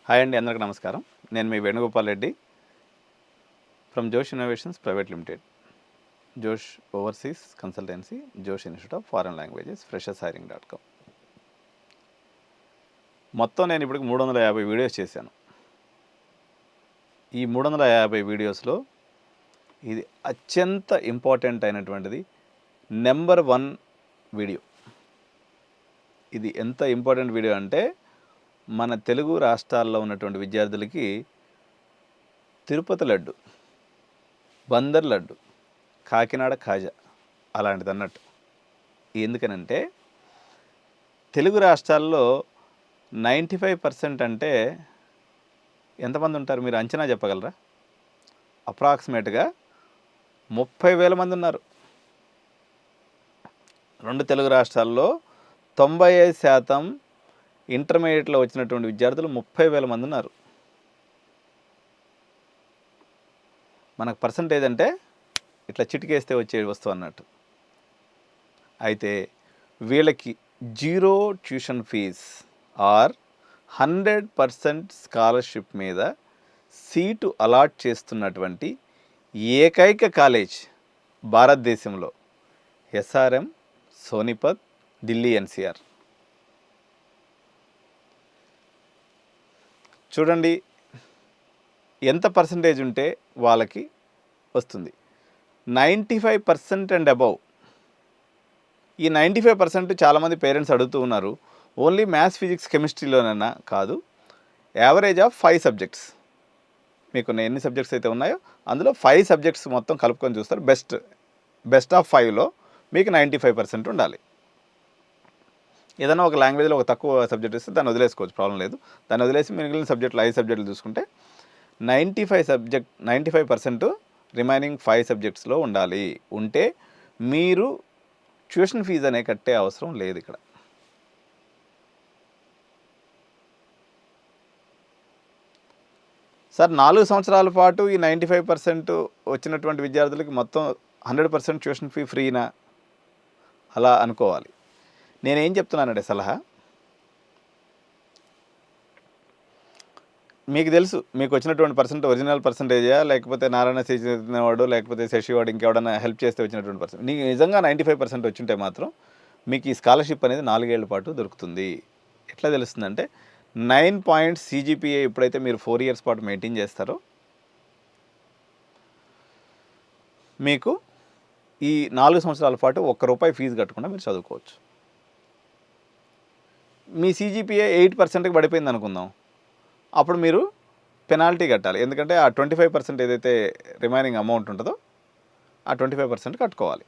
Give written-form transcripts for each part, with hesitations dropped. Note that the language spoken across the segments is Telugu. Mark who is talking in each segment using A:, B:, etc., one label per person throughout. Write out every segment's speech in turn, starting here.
A: హాయ్ అండి, అందరికీ నమస్కారం. నేను మీ వేణుగోపాల్ రెడ్డి ఫ్రమ్ జోష్ ఇన్నోవేషన్స్ ప్రైవేట్ లిమిటెడ్, జోష్ ఓవర్సీస్ కన్సల్టెన్సీ, జోష్ institute of foreign languages, freshers.hiring.com. మొత్తం నేను ఇప్పటికి 350 వీడియోస్ చేశాను. ఈ 350 వీడియోస్లో ఇది అత్యంత ఇంపార్టెంట్ అయినటువంటిది నెంబర్ 1 వీడియో. ఇది ఎంత ఇంపార్టెంట్ వీడియో అంటే మన తెలుగు రాష్ట్రాల్లో ఉన్నటువంటి విద్యార్థులకి తిరుపతి లడ్డు, బందర్ లడ్డు, కాకినాడ కాజా అలాంటిది అన్నట్టు. ఎందుకనంటే తెలుగు రాష్ట్రాల్లో 95% అంటే ఎంతమంది ఉంటారు మీరు అంచనా చెప్పగలరా? అప్రాక్సిమేట్గా 30,000 మంది ఉన్నారు. 2 తెలుగు రాష్ట్రాల్లో 95% ఇంటర్మీడియట్లో వచ్చినటువంటి విద్యార్థులు 30,000 మంది ఉన్నారు. మనకు పర్సంటేజ్ అంటే ఇట్లా చిటికేస్తే వచ్చే వస్తువు అన్నట్టు. అయితే వీళ్ళకి 0 ట్యూషన్ ఫీజ్ ఆర్ 100% స్కాలర్షిప్ మీద సీటు అలాట్ చేస్తున్నటువంటి ఏకైక కాలేజ్ భారతదేశంలో SRM, సోనిపత్, ఢిల్లీ NCR. చూడండి ఎంత పర్సంటేజ్ ఉంటే వాళ్ళకి వస్తుంది. 95% అండ్ అబవ్. ఈ 95% చాలామంది పేరెంట్స్ అడుగుతూ ఉన్నారు, ఓన్లీ మ్యాథ్స్, ఫిజిక్స్, కెమిస్ట్రీలోనైనా కాదు, యావరేజ్ ఆఫ్ 5 సబ్జెక్ట్స్. మీకు ఎన్ని సబ్జెక్ట్స్ అయితే ఉన్నాయో అందులో 5 సబ్జెక్ట్స్ మొత్తం కలుపుకొని చూస్తారు. బెస్ట్ ఆఫ్ 5లో మీకు 95% ఉండాలి. ఏదైనా ఒక లాంగ్వేజ్లో ఒక తక్కువ సబ్జెక్ట్ ఇస్తే దాన్ని వదిలేసుకోవచ్చు, ప్రాబ్లం లేదు. దాన్ని వదిలేసి మిగిలిన సబ్జెక్టులు 5 సబ్జెక్టులు చూసుకుంటే 95% రిమైనింగ్ 5 సబ్జెక్ట్స్లో ఉండాలి. ఉంటే మీరు ట్యూషన్ ఫీజు అనే కట్టే అవసరం లేదు. ఇక్కడ సార్ 4 సంవత్సరాల పాటు ఈ 95% వచ్చినటువంటి విద్యార్థులకి మొత్తం 100% ట్యూషన్ ఫీ ఫ్రీనా? అలా అనుకోవాలి. నేనేం చెప్తున్నానంటే సలహా, మీకు తెలుసు మీకు వచ్చినటువంటి ఒరిజినల్ పర్సంటేజా, లేకపోతే నారాయణ వాడు, లేకపోతే శశివాడు, ఇంకెవడన్నా హెల్ప్ చేస్తే వచ్చినటువంటి పర్సెంట్. నీకు నిజంగా 95% వచ్చింటే మాత్రం మీకు ఈ స్కాలర్షిప్ అనేది 4 ఏళ్ల పాటు దొరుకుతుంది. ఎట్లా తెలుస్తుందంటే 9 పాయింట్స్ CGPA ఎప్పుడైతే మీరు 4 ఇయర్స్ పాటు మెయింటైన్ చేస్తారో మీకు ఈ 4 సంవత్సరాల పాటు ₹1 ఫీజు కట్టకుండా మీరు చదువుకోవచ్చు. మీ CGPA 8%కి పడిపోయింది అనుకుందాం, అప్పుడు మీరు పెనాల్టీ కట్టాలి. ఎందుకంటే ఆ 25% ఏదైతే రిమైనింగ్ అమౌంట్ ఉంటుందో ఆ 25% కట్టుకోవాలి.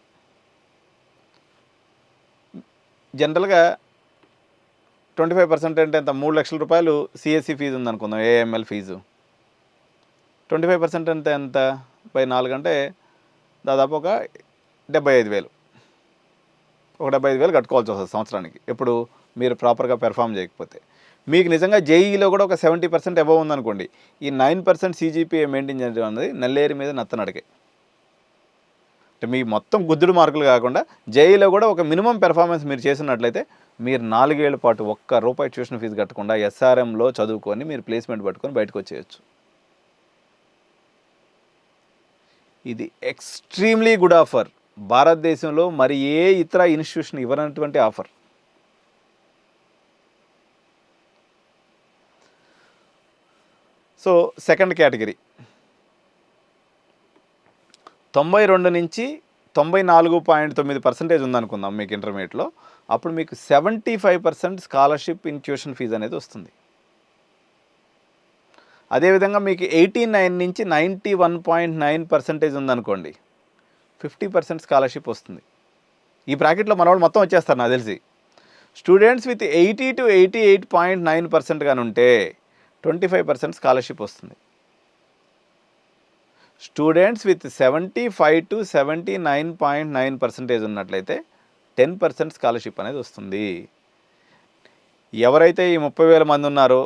A: జనరల్గా 25% అంటే ఎంత? 3 లక్షల రూపాయలు CSE ఫీజు ఉందనుకుందాం, AML ఫీజు. 25% అంటే ఎంత? బై 4 అంటే దాదాపు ఒక 75,000. ఒక 75,000 కట్టుకోవాల్సి వస్తుంది సంవత్సరానికి. ఎప్పుడు మీరు ప్రాపర్గా పెర్ఫామ్ చేయకపోతే. మీకు నిజంగా JEEలో కూడా ఒక 70% అబవ్ ఉందనుకోండి, ఈ 9% CGPA మెయింటైన్ చేయడం అనేది నల్లేరు మీద నత్తనడకే. అంటే మీ మొత్తం గుద్దుడు మార్కులు కాకుండా JEEలో కూడా ఒక మినిమం పెర్ఫార్మెన్స్ మీరు చేసినట్లయితే మీరు 4 ఏళ్ల పాటు ₹1 ట్యూషన్ ఫీజు కట్టకుండా SRMలో చదువుకొని మీరు ప్లేస్మెంట్ పట్టుకొని బయటకు వచ్చేయచ్చు. ఇది ఎక్స్ట్రీమ్లీ గుడ్ ఆఫర్. భారతదేశంలో మరి ఏ ఇతర ఇన్స్టిట్యూషన్ ఇవ్వనటువంటి ఆఫర్. సో సెకండ్ కేటగిరీ 92 నుంచి 94.9% ఉందనుకుందాం మీకు ఇంటర్మీడియట్లో. అప్పుడు మీకు 75% స్కాలర్షిప్ ఇన్ ట్యూషన్ ఫీజు అనేది వస్తుంది. అదేవిధంగా మీకు 89 నుంచి 91.9% ఉందనుకోండి, 50% స్కాలర్షిప్ వస్తుంది. ఈ బ్రాకెట్లో మనవాళ్ళు మొత్తం వచ్చేస్తారు నాకు తెలిసి. స్టూడెంట్స్ విత్ 80 to 88.9% కానీ ఉంటే 25% స్కాలర్షిప్ వస్తుంది. స్టూడెంట్స్ విత్ 75 to 79.9% ఉన్నట్లయితే 10% స్కాలర్షిప్ అనేది వస్తుంది. ఎవరైతే ఈ 30,000 మంది ఉన్నారో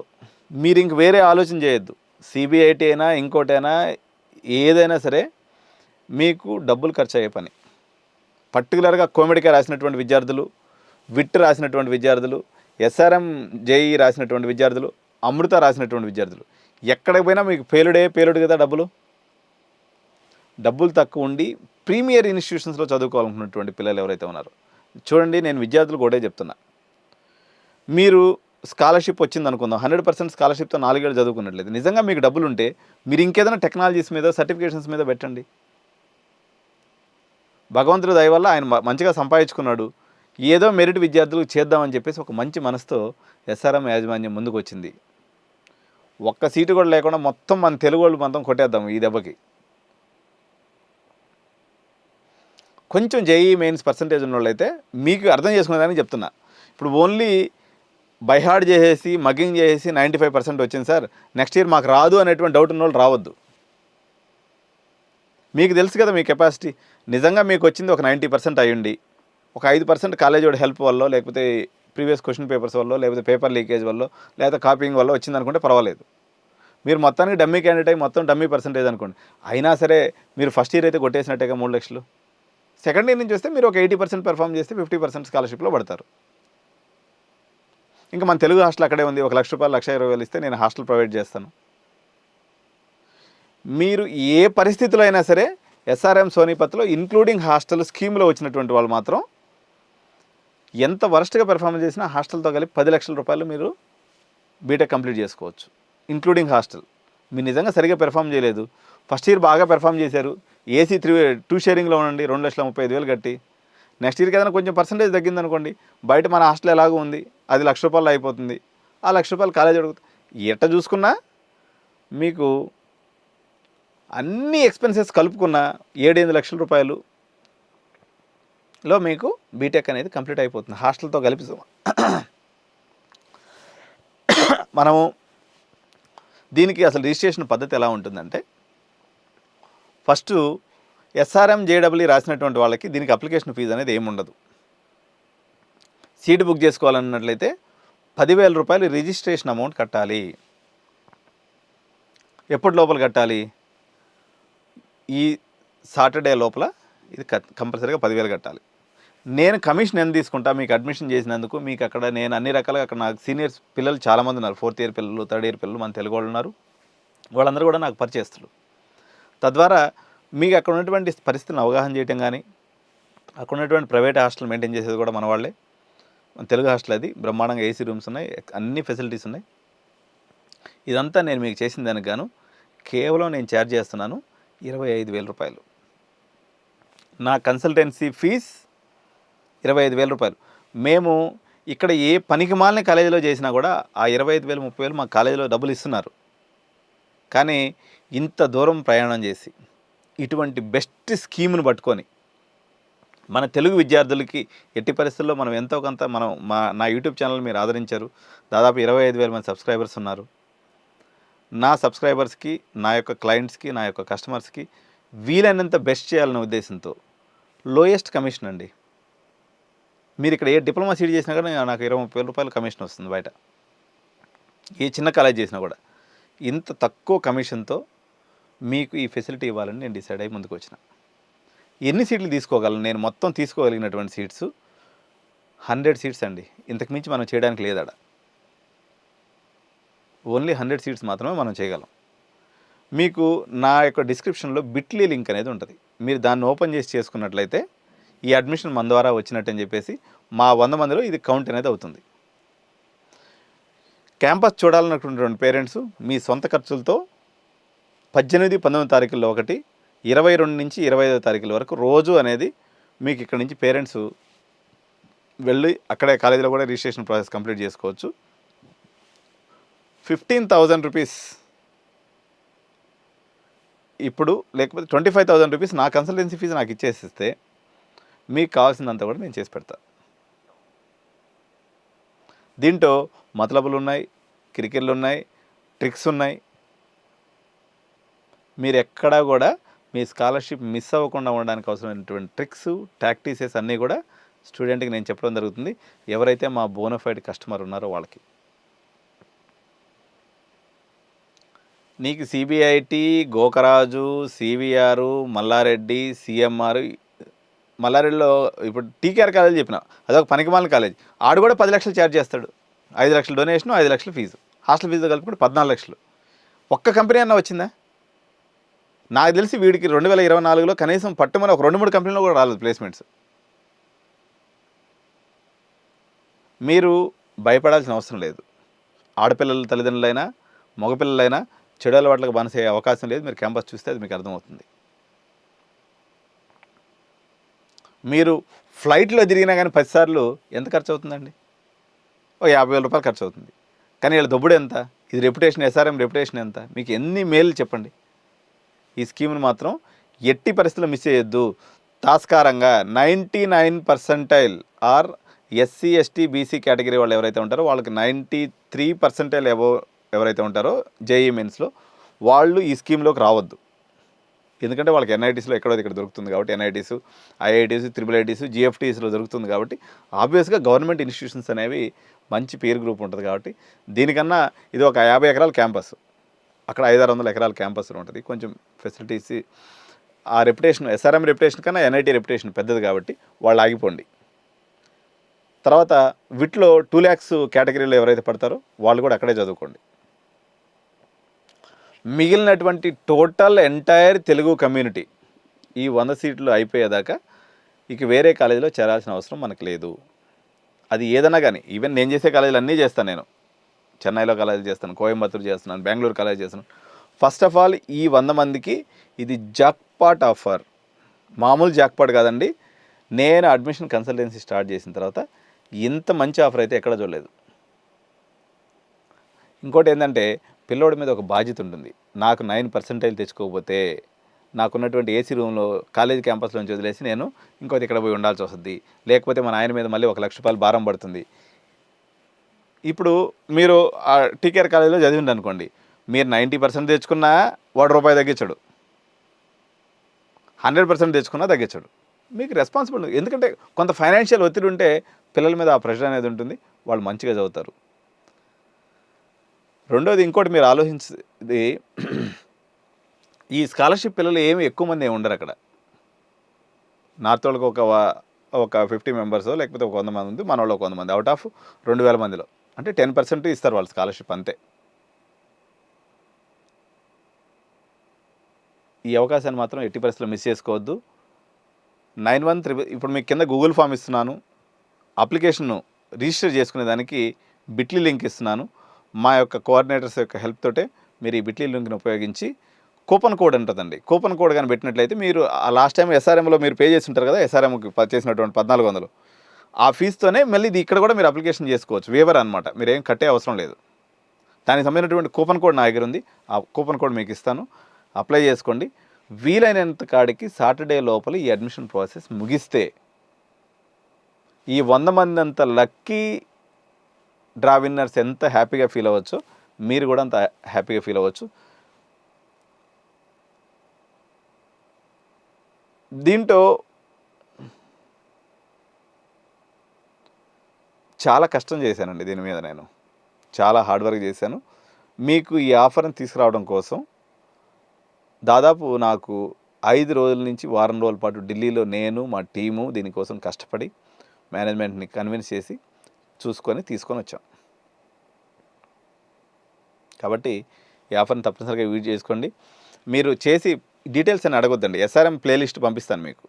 A: మీరు ఇంక వేరే ఆలోచన చేయొద్దు. CBIT అయినా ఇంకోటైనా ఏదైనా సరే మీకు డబ్బులు ఖర్చు అయ్యే పని. పర్టికులర్గా కోమెడికే రాసినటువంటి విద్యార్థులు, విట్ రాసినటువంటి విద్యార్థులు, SRM JEE రాసినటువంటి విద్యార్థులు అమృత రాసినటువంటి విద్యార్థులు ఎక్కడికి పోయినా మీకు పేలుడు కదా డబ్బులు తక్కువ ఉండి ప్రీమియర్ ఇన్స్టిట్యూషన్స్లో చదువుకోవాలనుకున్నటువంటి పిల్లలు ఎవరైతే ఉన్నారో చూడండి, నేను విద్యార్థులకు ఒకటే చెప్తున్నా, మీరు స్కాలర్షిప్ వచ్చింది అనుకుందాం, 100% స్కాలర్షిప్తో 4 ఏళ్ళు చదువుకున్నట్లేదు, నిజంగా మీకు డబ్బులు ఉంటే మీరు ఇంకేదైనా టెక్నాలజీస్ మీద సర్టిఫికేషన్స్ మీద పెట్టండి. భగవంతుడి దయ వల్ల ఆయన మంచిగా సంపాదించుకున్నాడు, ఏదో మెరిట్ విద్యార్థులకు చేద్దామని చెప్పేసి ఒక మంచి మనసుతో ఎస్ఆర్ఎం యాజమాన్యం ముందుకు వచ్చింది. ఒక్క సీటు కూడా లేకుండా మొత్తం మన తెలుగు వాళ్ళు మొత్తం కొట్టేద్దాం ఈ దెబ్బకి. కొంచెం జేఈ మెయిన్స్ పర్సంటేజ్ ఉన్న వాళ్ళు అయితే మీకు అర్థం చేసుకునేదానికి చెప్తున్నా. ఇప్పుడు ఓన్లీ బైహార్డ్ చేసేసి మగ్గింగ్ చేసేసి 95% వచ్చింది సార్, నెక్స్ట్ ఇయర్ మాకు రాదు అనేటువంటి డౌట్ ఉన్న వాళ్ళు రావద్దు. మీకు తెలుసు కదా మీ కెపాసిటీ. నిజంగా మీకు వచ్చింది ఒక 90% అయ్యుండి ఒక 5% కాలేజ్ వాడి హెల్ప్ వల్ల, లేకపోతే ప్రీవియస్ క్వశ్చన్ పేపర్స్ వల్ల, లేకపోతే పేపర్ లీకేజ్ వల్ల, లేకపోతే కాపీయింగ్ వల్ల వచ్చిందనుకుంటే పర్వాలేదు. మీరు మొత్తానికి డమ్మీ క్యాండిడేట్ అయ్యి మొత్తం డమ్మీ పర్సంటేజ్ అనుకోండి, అయినా సరే మీరు ఫస్ట్ ఇయర్ అయితే కొట్టేసినట్టేగా 3 లక్షలు. సెకండ్ ఇయర్ నుంచి వస్తే మీరు ఒక 80% పెర్ఫామ్ చేస్తే 50% స్కాలర్షిప్లో పడతారు. ఇంకా మన తెలుగు హాస్టల్ అక్కడే ఉంది, 1 లక్ష రూపాయలు 1,20,000 ఇస్తే నేను హాస్టల్ ప్రొవైడ్ చేస్తాను. మీరు ఏ పరిస్థితిలో అయినా సరే ఎస్ఆర్ఎం సోనీపత్లో ఇంక్లూడింగ్ హాస్టల్ స్కీమ్లో వచ్చినటువంటి వాళ్ళు మాత్రం ఎంత వరస్ట్గా పెర్ఫార్మెన్స్ చేసినా హాస్టల్తో కలిపి 10 లక్షల రూపాయలు మీరు బీటెక్ కంప్లీట్ చేసుకోవచ్చు, ఇంక్లూడింగ్ హాస్టల్. మీరు నిజంగా సరిగా పెర్ఫామ్ చేయలేదు, ఫస్ట్ ఇయర్ బాగా పెర్ఫామ్ చేశారు, ఏసీ 2 షేరింగ్లో ఉండండి, 2,35,000 కట్టి, నెక్స్ట్ ఇయర్కి ఏదైనా కొంచెం పర్సంటేజ్ తగ్గిందనుకోండి, బయట మన హాస్టల్ ఎలాగో ఉంది, అది 1,00,000 రూపాయలు అయిపోతుంది. ఆ 1,00,000 రూపాయలు కాలేజ్ అడుగుతుంది. ఎట్ట చూసుకున్నా మీకు అన్ని ఎక్స్పెన్సెస్ కలుపుకున్న 7-8 లక్షల రూపాయలులో మీకు బీటెక్ అనేది కంప్లీట్ అయిపోతుంది హాస్టల్తో కలిపి. మనము దీనికి అసలు రిజిస్ట్రేషన్ పద్ధతి ఎలా ఉంటుందంటే, ఫస్ట్ ఎస్ఆర్ఎం జేడబ్ల్యూ రాసినటువంటి వాళ్ళకి దీనికి అప్లికేషన్ ఫీజు అనేది ఏముండదు. సీట్ బుక్ చేసుకోవాలన్నట్లయితే 10,000 రూపాయలు రిజిస్ట్రేషన్ అమౌంట్ కట్టాలి. ఎప్పటి లోపల కట్టాలి? ఈ సాటర్డే లోపల ఇది కంపల్సరీగా 10,000 కట్టాలి. నేను కమిషన్ ఎంత తీసుకుంటా మీకు అడ్మిషన్ చేసినందుకు, మీకు అక్కడ నేను అన్ని రకాలుగా అక్కడ నాకు సీనియర్స్ పిల్లలు చాలామంది ఉన్నారు, 4th ఇయర్ పిల్లలు, 3rd ఇయర్ పిల్లలు, మన తెలుగు వాళ్ళు ఉన్నారు, వాళ్ళందరూ కూడా నాకు పరిచయస్తులు. తద్వారా మీకు అక్కడ ఉన్నటువంటి పరిస్థితులను అవగాహన చేయటం కానీ, అక్కడ ఉన్నటువంటి ప్రైవేట్ హాస్టల్ మెయింటైన్ చేసేది కూడా మన వాళ్ళే. మన తెలుగు హాస్టల్ అది బ్రహ్మాండంగా ఏసీ రూమ్స్ ఉన్నాయి, అన్ని ఫెసిలిటీస్ ఉన్నాయి. ఇదంతా నేను మీకు చేసిన దానికి గాను కేవలం నేను ఛార్జ్ చేస్తున్నాను 25,000 రూపాయలు. నా కన్సల్టెన్సీ ఫీజ్ 25,000 రూపాయలు. మేము ఇక్కడ ఏ పనికి మాలిన కాలేజీలో చేసినా కూడా ఆ 25,000 30,000 మా కాలేజీలో డబ్బులు ఇస్తున్నారు. కానీ ఇంత దూరం ప్రయాణం చేసి ఇటువంటి బెస్ట్ స్కీమ్ను పట్టుకొని మన తెలుగు విద్యార్థులకి ఎట్టి పరిస్థితుల్లో మనం ఎంతో కొంత నా యూట్యూబ్ ఛానల్ మీరు ఆదరించారు. దాదాపు 25,000 మంది సబ్స్క్రైబర్స్ ఉన్నారు. నా సబ్స్క్రైబర్స్కి, నా యొక్క క్లయింట్స్కి, నా యొక్క కస్టమర్స్కి వీలైనంత బెస్ట్ చేయాలనే ఉద్దేశంతో లోయెస్ట్ కమిషన్ అండి. మీరు ఇక్కడ ఏ డిప్లొమా సీట్ చేసినా కూడా నాకు 20-30,000 రూపాయలు కమిషన్ వస్తుంది బయట, ఏ చిన్న కాలేజ్ చేసినా కూడా. ఇంత తక్కువ కమిషన్తో మీకు ఈ ఫెసిలిటీ ఇవ్వాలని నేను డిసైడ్ అయ్యి ముందుకు వచ్చిన. ఎన్ని సీట్లు తీసుకోగలను నేను? మొత్తం తీసుకోగలిగినటువంటి సీట్స్ 100 సీట్స్ అండి. ఇంతకుమించి మనం చేయడానికి లేదాడ. ఓన్లీ 100 సీట్స్ మాత్రమే మనం చేయగలం. మీకు నా యొక్క డిస్క్రిప్షన్లో బిట్లీ లింక్ అనేది ఉంటుంది. మీరు దాన్ని ఓపెన్ చేసి చేసుకున్నట్లయితే ఈ అడ్మిషన్ మన ద్వారా వచ్చినట్టని చెప్పేసి మా 100 మందిలో ఇది కౌంట్ అనేది అవుతుంది. క్యాంపస్ చూడాలనుకున్నటువంటి పేరెంట్స్ మీ సొంత ఖర్చులతో 18-19 తారీఖుల్లో ఒకటి, 22 నుంచి 25వ తారీఖుల వరకు రోజు అనేది మీకు ఇక్కడ నుంచి పేరెంట్స్ వెళ్ళి అక్కడే కాలేజీలో కూడా రిజిస్ట్రేషన్ ప్రాసెస్ కంప్లీట్ చేసుకోవచ్చు. 15,000 రూపీస్ ఇప్పుడు, లేకపోతే 25,000 రూపీస్ నా కన్సల్టెన్సీ ఫీజు నాకు ఇచ్చేసిస్తే మీకు కావాల్సిందంతా కూడా నేను చేసి పెడతా. దీంట్లో మతలబులు ఉన్నాయి, క్రికెట్లు ఉన్నాయి, ట్రిక్స్ ఉన్నాయి. మీరు ఎక్కడా కూడా మీ స్కాలర్షిప్ మిస్ అవ్వకుండా ఉండడానికి అవసరమైనటువంటి ట్రిక్స్, టాక్టీసెస్ అన్నీ కూడా స్టూడెంట్కి నేను చెప్పడం జరుగుతుంది. ఎవరైతే మా బోనఫైడ్ కస్టమర్ ఉన్నారో వాళ్ళకి. నీకు CBIT, Gokaraju, CVR, Mallareddy, CMR, మల్లారెడ్డిలో ఇప్పుడు టీకేఆర్ కాలేజ్ చెప్పిన, అదొక పనికిమాలిన కాలేజ్. ఆడు కూడా 10 లక్షలు ఛార్జ్ చేస్తాడు. 5 లక్షల డొనేషను, 5 లక్షల ఫీజు. హాస్టల్ ఫీజు కలుపుకుంటే 14 లక్షలు. ఒక్క కంపెనీ అన్నా వచ్చిందా? నాకు తెలిసి వీడికి 2024లో కనీసం పట్టుమని ఒక 2-3 కంపెనీలో కూడా రాలేదు ప్లేస్మెంట్స్. మీరు భయపడాల్సిన అవసరం లేదు. ఆడపిల్లల తల్లిదండ్రులైనా మగపిల్లలైనా చెడు అలవాట్లకు బానిసయ్యే అవకాశం లేదు. మీరు క్యాంపస్ చూస్తే అది మీకు అర్థమవుతుంది. మీరు ఫ్లైట్లో తిరిగినా కానీ 10 సార్లు ఎంత ఖర్చు అవుతుందండి? ఓ 50,000 రూపాయలు ఖర్చు అవుతుంది. కానీ వీళ్ళ దొబ్బుడు ఎంత? ఇది రెప్యుటేషన్, ఎస్ఆర్ఎం రెప్యుటేషన్ ఎంత? మీకు ఎన్ని మేలు చెప్పండి. ఈ స్కీమ్ను మాత్రం ఎట్టి పరిస్థితుల్లో మిస్ చేయొద్దు. తాస్కారంగా 99% are SC ST BC category వాళ్ళు ఎవరైతే ఉంటారో వాళ్ళకి 93% అబోవ్ ఎవరైతే ఉంటారో జేఈఈ మెయిన్స్లో వాళ్ళు ఈ స్కీమ్లోకి రావద్దు. ఎందుకంటే వాళ్ళకి ఎన్ఐటీస్లో ఎక్కడో ఇక్కడ దొరుకుతుంది కాబట్టి, ఎన్ఐటీస్, ఐఐటీస్, IIITs, GFTస్లో దొరుకుతుంది కాబట్టి ఆబ్వియస్గా గవర్నమెంట్ ఇన్స్టిట్యూషన్స్ అనేవి మంచి పీర్ గ్రూప్ ఉంటుంది కాబట్టి దీనికన్నా ఇది ఒక 50 ఎకరాల క్యాంపస్, అక్కడ 500-600 ఎకరాల క్యాంపస్లో ఉంటుంది. కొంచెం ఫెసిలిటీస్, ఆ రెప్యుటేషన్ ఎస్ఆర్ఎం రెప్యుటేషన్ కన్నా ఎన్ఐటీ రెప్యుటేషన్ పెద్దది కాబట్టి వాళ్ళు ఆగిపోండి. తర్వాత వీటిలో 2 lakhs కేటగిరీలో ఎవరైతే పడతారో వాళ్ళు కూడా అక్కడే చదువుకోండి. మిగిలినటువంటి టోటల్ ఎంటైర్ తెలుగు కమ్యూనిటీ ఈ 100 సీట్లు అయిపోయేదాకా ఇక వేరే కాలేజీలో చేరాల్సిన అవసరం మనకు లేదు. అది ఏదన్నా కానీ, ఈవెన్ నేను చేసే కాలేజీలు అన్నీ చేస్తాను. నేను చెన్నైలో కాలేజీ చేస్తాను, కోయంబత్తూరు చేస్తున్నాను, బెంగళూరు కాలేజీ చేస్తున్నాను. ఫస్ట్ ఆఫ్ ఆల్ ఈ 100 మందికి ఇది జాక్పాట్ ఆఫర్, మామూలు జాక్పాట్ కాదండి. నేను అడ్మిషన్ కన్సల్టెన్సీ స్టార్ట్ చేసిన తర్వాత ఇంత మంచి ఆఫర్ అయితే ఎక్కడ చూడలేదు. ఇంకోటి ఏంటంటే పిల్లోడి మీద ఒక బాధ్యత ఉంటుంది. నాకు 9% తెచ్చుకోకపోతే నాకున్నటువంటి ఏసీ రూమ్లో కాలేజీ క్యాంపస్లో నుంచి వదిలేసి నేను ఇంకోటి ఇక్కడ పోయి ఉండాల్సి వస్తుంది. లేకపోతే మన ఆయన మీద మళ్ళీ 1 లక్ష రూపాయలు భారం పడుతుంది. ఇప్పుడు మీరు టీకేఆర్ కాలేజీలో చదివిండి అనుకోండి, మీరు 90% తెచ్చుకున్నా వాడు రూపాయి తగ్గించడు, 100% తెచ్చుకున్నా తగ్గించడు. మీకు రెస్పాన్సిబుల్, ఎందుకంటే కొంత ఫైనాన్షియల్ ఒత్తిడి ఉంటే పిల్లల మీద ఆ ప్రెషర్ అనేది ఉంటుంది, వాళ్ళు మంచిగా చదువుతారు. రెండోది ఇంకోటి మీరు ఆలోచించేది, ఈ స్కాలర్షిప్ పిల్లలు ఏమి ఎక్కువ మంది ఉండరు అక్కడ. నార్త్ వాళ్ళకి ఒక 50 మెంబర్స్ లేకపోతే ఒక 100 మంది ఉంది, మన వాళ్ళు ఒక 100 మంది అవుట్ ఆఫ్ 2000 మందిలో, అంటే 10% ఇస్తారు వాళ్ళు స్కాలర్షిప్ అంతే. ఈ అవకాశాన్ని మాత్రం ఎట్టి పరిస్థితుల్లో మిస్ చేసుకోవద్దు. 9133 ఇప్పుడు మీకు కింద గూగుల్ ఫామ్ ఇస్తున్నాను, అప్లికేషన్ను రిజిస్టర్ చేసుకునే దానికి బిట్లీ లింక్ ఇస్తున్నాను. మా యొక్క కోఆర్డినేటర్స్ యొక్క హెల్ప్ తోటే మీరు ఈ బిట్లీ లింక్ని ఉపయోగించి కూపన్ కోడ్ ఉంటుందండి. కూపన్ కోడ్ కానీ పెట్టినట్లయితే మీరు లాస్ట్ టైం ఎస్ఆర్ఎంలో మీరు పే చేసి ఉంటారు కదా, ఎస్ఆర్ఎంకి చేసినటువంటి 1400 ఆ ఫీజుతోనే మళ్ళీ ఇది ఇక్కడ కూడా మీరు అప్లికేషన్ చేసుకోవచ్చు. వేవర్ అనమాట, మీరు ఏం కట్టే అవసరం లేదు. దానికి సంబంధించినటువంటి కూపన్ కోడ్ నా దగ్గర ఉంది, ఆ కూపన్ కోడ్ మీకు ఇస్తాను, అప్లై చేసుకోండి. వీలైనంత కాడికి సాటర్డే లోపల ఈ అడ్మిషన్ ప్రాసెస్ ముగిస్తే ఈ 100 మంది అంత లక్కీ డ్రా విన్నర్స్ ఎంత హ్యాపీగా ఫీల్ అవ్వచ్చు, మీరు కూడా అంత హ్యాపీగా ఫీల్ అవ్వచ్చు. దీంట్లో చాలా కష్టం చేశానండి, దీని మీద నేను చాలా హార్డ్ వర్క్ చేశాను. మీకు ఈ ఆఫర్ని తీసుకురావడం కోసం దాదాపు నాకు 5 రోజుల నుంచి వారం రోజుల పాటు ఢిల్లీలో నేను మా టీము దీనికోసం కష్టపడి మేనేజ్మెంట్ని కన్విన్స్ చేసి చూసుకొని తీసుకొని వచ్చాం. కాబట్టి ఈ ఆఫర్ని తప్పనిసరిగా యూజ్ చేసుకోండి. మీరు చేసి డీటెయిల్స్ అని అడగొద్దండి, ఎస్ఆర్ఎం ప్లేలిస్ట్ పంపిస్తాను మీకు.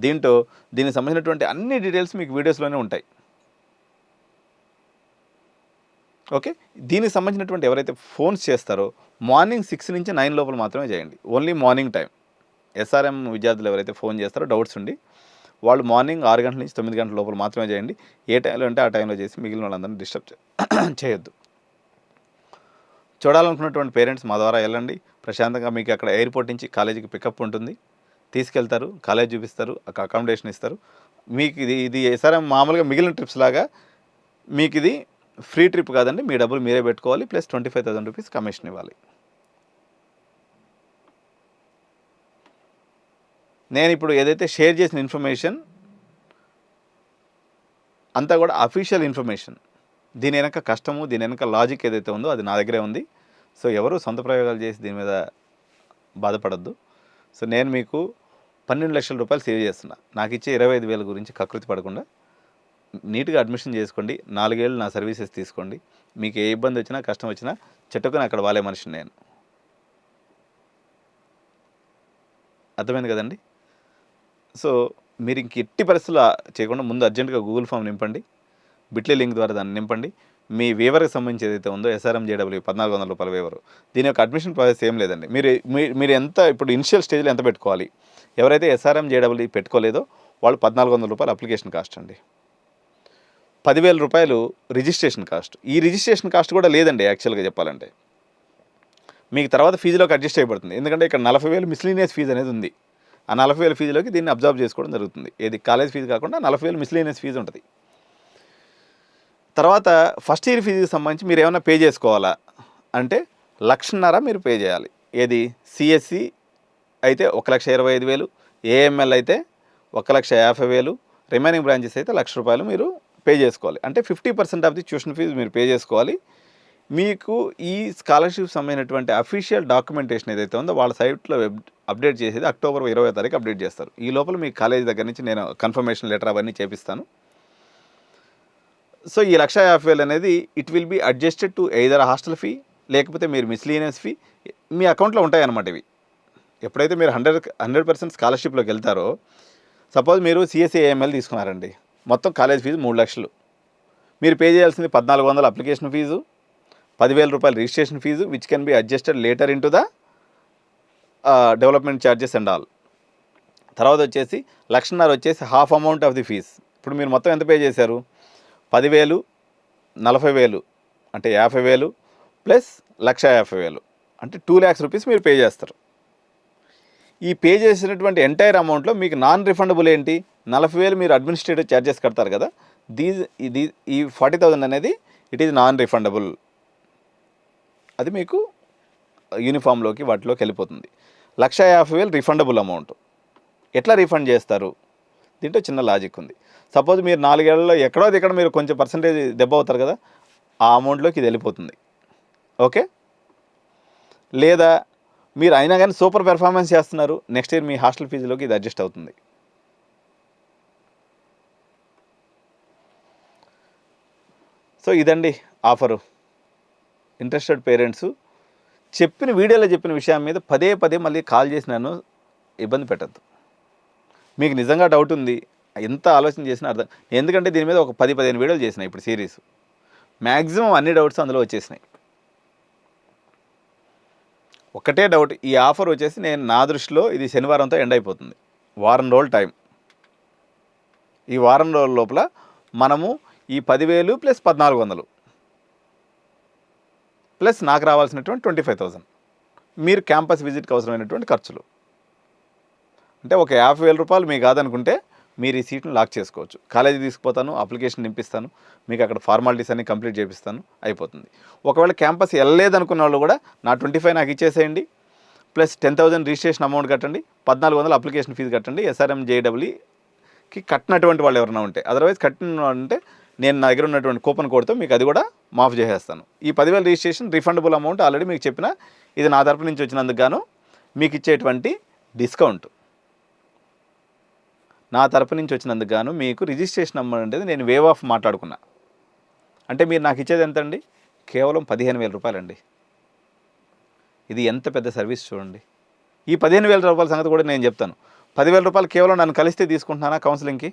A: దీనికి సంబంధించినటువంటి అన్ని డీటెయిల్స్ మీకు వీడియోస్లోనే ఉంటాయి. ఓకే, దీనికి సంబంధించినటువంటి ఎవరైతే ఫోన్స్ చేస్తారో మార్నింగ్ 6 నుంచి 9 లోపల మాత్రమే చేయండి, ఓన్లీ మార్నింగ్ టైం. ఎస్ఆర్ఎం విద్యార్థులు ఎవరైతే ఫోన్ చేస్తారో డౌట్స్ ఉండి వాళ్ళు మార్నింగ్ 6 గంటల నుంచి 9 గంటల లోపల మాత్రమే చేయండి. ఏ టైంలో అంటే ఆ టైంలో చేసి మిగిలిన వాళ్ళందరినీ డిస్టర్బ్ చేయొద్దు. చూడాలనుకున్నటువంటి పేరెంట్స్ మా ద్వారా వెళ్ళండి. ప్రశాంతంగా మీకు అక్కడ ఎయిర్పోర్ట్ నుంచి కాలేజీకి పికప్ ఉంటుంది, తీసుకెళ్తారు, కాలేజ్ చూపిస్తారు, అక్కడ అకామిడేషన్ ఇస్తారు. మీకు ఇది ఎస్ఆర్ఎం మామూలుగా మిగిలిన ట్రిప్స్ లాగా మీకు ఇది ఫ్రీ ట్రిప్ కాదండి, మీ డబ్బులు మీరే పెట్టుకోవాలి, ప్లస్ 25,000 రూపీస్ కమిషన్ ఇవ్వాలి. నేను ఇప్పుడు ఏదైతే షేర్ చేసిన ఇన్ఫర్మేషన్ అంతా కూడా అఫీషియల్ ఇన్ఫర్మేషన్. దీని వెనక కష్టము, దీని వెనక లాజిక్ ఏదైతే ఉందో అది నా దగ్గరే ఉంది. సో ఎవరు సొంత ప్రయోగాలు చేసి దీని మీద బాధపడద్దు. సో నేను మీకు 12 లక్షల రూపాయలు సేవ్ చేస్తున్నా, నాకు ఇచ్చే 25,000 గురించి కకృతి పడకుండా నీట్గా అడ్మిషన్ చేసుకోండి, 4 ఏళ్ళు నా సర్వీసెస్ తీసుకోండి. మీకు ఏ ఇబ్బంది వచ్చినా కష్టం వచ్చినా చెట్టుకుని అక్కడ వాలే మనిషిని నేను. అర్థమైంది కదండి. సో మీరు ఇంక ఎట్టి పరిస్థితులు చేయకుండా ముందు అర్జెంటుగా గూగుల్ ఫామ్ నింపండి, బిట్లీ లింక్ ద్వారా దాన్ని నింపండి. మీ వేవర్కి సంబంధించి ఏదైతే ఉందో SRMJW 1400 రూపాయల వేవరు, దీని యొక్క అడ్మిషన్ ప్రాసెస్ ఏం లేదండి. మీరు ఎంత ఇప్పుడు ఇనిషియల్ స్టేజ్లో ఎంత పెట్టుకోవాలి, ఎవరైతే SRMJW పెట్టుకోలేదో వాళ్ళు 1400 రూపాయలు అప్లికేషన్ కాస్ట్ అండి, 10,000 రూపాయలు రిజిస్ట్రేషన్ కాస్ట్. ఈ రిజిస్ట్రేషన్ కాస్ట్ కూడా లేదండి యాక్చువల్గా చెప్పాలంటే, మీకు తర్వాత ఫీజులోకి అడ్జస్ట్ అయిపోతుంది. ఎందుకంటే ఇక్కడ 40,000 మిస్లీనియస్ ఫీజు అనేది ఉంది. ఆ 40,000 ఫీజులోకి దీన్ని అబ్జర్వ్ చేసుకోవడం జరుగుతుంది. ఏది కాలేజ్ ఫీజు కాకుండా 40,000 మిస్లీనియస్ ఫీజు ఉంటుంది. తర్వాత ఫస్ట్ ఇయర్ ఫీజుకి సంబంధించి మీరు ఏమైనా పే చేసుకోవాలా అంటే 1,50,000 మీరు పే చేయాలి. ఏది CSE అయితే 1,25,000, AML అయితే 1,50,000, రిమైనింగ్ బ్రాంచెస్ అయితే 1,00,000 రూపాయలు మీరు పే చేసుకోవాలి. అంటే 50% ఆఫ్ ది ట్యూషన్ ఫీజు మీరు పే చేసుకోవాలి. మీకు ఈ స్కాలర్షిప్ సంబంధించినటువంటి అఫీషియల్ డాక్యుమెంటేషన్ ఏదైతే ఉందో వాళ్ళ సైట్లో అప్డేట్ చేసేది అక్టోబర్ 20వ తారీఖు అప్డేట్ చేస్తారు. ఈ లోపల మీ కాలేజీ దగ్గర నుంచి నేను కన్ఫర్మేషన్ లెటర్ అవన్నీ చేపిస్తాను. సో ఈ 1,50,000 అనేది it will be adjusted to either hostel fee లేకపోతే మీరు మిస్లీనియస్ ఫీ మీ అకౌంట్లో ఉంటాయి అన్నమాట. ఇవి ఎప్పుడైతే మీరు 100% స్కాలర్షిప్లోకి వెళ్తారో, సపోజ్ మీరు CSE AML తీసుకున్నారండి, మొత్తం కాలేజ్ ఫీజు 3,00,000, మీరు పే చేయాల్సింది 1,400 అప్లికేషన్ ఫీజు, 10,000 రూపాయలు registration fee which can be adjusted later in to the development charges and all. తర్వాత వచ్చేసి 1,50,000 వచ్చేసి half amount of the fees. ఇప్పుడు మీరు మొత్తం ఎంత పే చేశారు, 10,000, 40,000 అంటే 50,000 ప్లస్ 1,50,000 అంటే 2,00,000 రూపీస్ మీరు పే చేస్తారు. ఈ పే చేసినటువంటి ఎంటైర్ అమౌంట్లో మీకు నాన్ రిఫండబుల్ ఏంటి, 40,000 మీరు అడ్మినిస్ట్రేటివ్ ఛార్జెస్ కడతారు కదా, ఈ 40,000 అనేది ఇట్ ఈజ్ నాన్ రిఫండబుల్. అది మీకు యూనిఫామ్లోకి వాటిలోకి వెళ్ళిపోతుంది. 1,50,000 రిఫండబుల్ అమౌంట్. ఎట్లా రిఫండ్ చేస్తారు, దీంట్లో చిన్న లాజిక్ ఉంది. సపోజ్ మీరు 4 ఏళ్లలో ఎక్కడో ఇక్కడ మీరు కొంచెం పర్సంటేజ్ దెబ్బ అవుతారు కదా, ఆ అమౌంట్లోకి ఇది వెళ్ళిపోతుంది. ఓకే, లేదా మీరు అయినా కానీ సూపర్ పెర్ఫార్మెన్స్ చేస్తున్నారు, నెక్స్ట్ ఇయర్ మీ హాస్టల్ ఫీజులోకి ఇది అడ్జస్ట్ అవుతుంది. సో ఇదండి ఆఫరు. ఇంట్రెస్టెడ్ పేరెంట్స్ చెప్పిన వీడియోలో చెప్పిన విషయం మీద పదే పదే మళ్ళీ కాల్ చేసి నన్ను ఇబ్బంది పెట్టద్దు. మీకు నిజంగా డౌట్ ఉంది, ఎంత ఆలోచన చేసినా అర్థం, ఎందుకంటే దీని మీద ఒక 10-15 వీడియోలు చేసినాయి ఇప్పుడు సిరీస్, మ్యాక్సిమం అన్ని డౌట్స్ అందులో వచ్చేసినాయి. ఒకటే డౌట్, ఈ ఆఫర్ వచ్చేసి నేను నా దృష్టిలో ఇది శనివారంతో ఎండ్ అయిపోతుంది. వారం రోజుల టైం. ఈ వారం రోజుల లోపల మనము ఈ 10,000 ప్లస్ 1,400 ప్లస్ నాకు రావాల్సినటువంటి 25,000 మీరు క్యాంపస్ విజిట్కి అవసరమైనటువంటి ఖర్చులు, అంటే ఒక 50,000 రూపాయలు మీకు కాదనుకుంటే మీరు ఈ సీట్ను లాక్ చేసుకోవచ్చు. కాలేజీ తీసుకుపోతాను, అప్లికేషన్ నింపిస్తాను, మీకు అక్కడ ఫార్మాలిటీస్ అన్ని కంప్లీట్ చేపిస్తాను, అయిపోతుంది. ఒకవేళ క్యాంపస్ వెళ్ళలేదనుకున్న వాళ్ళు కూడా నా 25 నాకు ఇచ్చేసేయండి, ప్లస్ 10,000 రిజిస్ట్రేషన్ అమౌంట్ కట్టండి, 1,400 అప్లికేషన్ ఫీజు కట్టండి. SRMJWకి కట్టినటువంటి వాళ్ళు ఎవరైనా ఉంటే, అదర్వైజ్ కట్టిన అంటే నేను నా దగ్గర ఉన్నటువంటి కూపన్ కోడ్తో మీకు అది కూడా మాఫ్ చేసేస్తాను. ఈ 10,000 రిజిస్ట్రేషన్ రిఫండబుల్ అమౌంట్ ఆల్రెడీ మీకు చెప్పిన, ఇది నా తరపు నుంచి వచ్చినందుకు గాను మీకు ఇచ్చేటువంటి డిస్కౌంట్. నా తరపు నుంచి వచ్చినందుకు గాను మీకు రిజిస్ట్రేషన్ అమౌంట్ అనేది నేను వేవ్ ఆఫ్ మాట్లాడుకున్నా. అంటే మీరు నాకు ఇచ్చేది ఎంత అండి, కేవలం 15,000 రూపాయలండి. ఇది ఎంత పెద్ద సర్వీస్ చూడండి. ఈ 15,000 రూపాయల సంగతి కూడా నేను చెప్తాను. 10,000 రూపాయలు కేవలం నన్ను కలిస్తే తీసుకుంటున్నానా కౌన్సిలింగ్కి,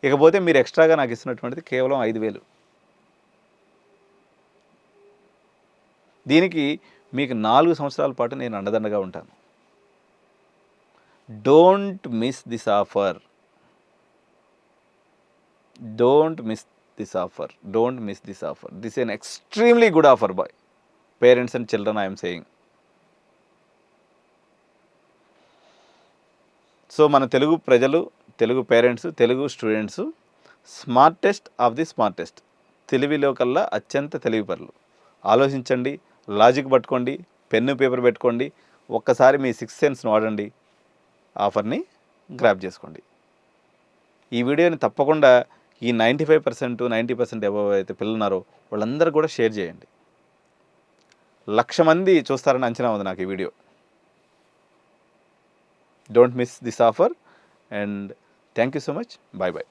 A: ఇకపోతే మీరు ఎక్స్ట్రాగా నాకు ఇస్తున్నటువంటిది కేవలం 5,000. దీనికి మీకు 4 సంవత్సరాల పాటు నేను అండదండగా ఉంటాను. Don't miss this offer, don't miss this offer, don't miss this offer. This is an extremely good offer by parents and children, I am saying. So మన తెలుగు ప్రజలు, Telugu parents, Telugu students smartest of the smartest, తెలివిలో కల్లా అత్యంత తెలివిపరులు. ఆలోచించండి, లాజిక్ పట్టుకోండి, పెన్ను పేపర్ పెట్టుకోండి, ఒక్కసారి మీ 6th సెన్స్ను వాడండి, ఆఫర్ని గ్రాప్ చేసుకోండి. ఈ వీడియోని తప్పకుండా ఈ 95%, 90% అబవ్ అయితే పిల్లలు ఉన్నారో వాళ్ళందరూ కూడా షేర్ చేయండి. 1,00,000 మంది చూస్తారని అంచనా ఉంది నాకు ఈ video. Don't miss this offer and thank you so much. Bye bye.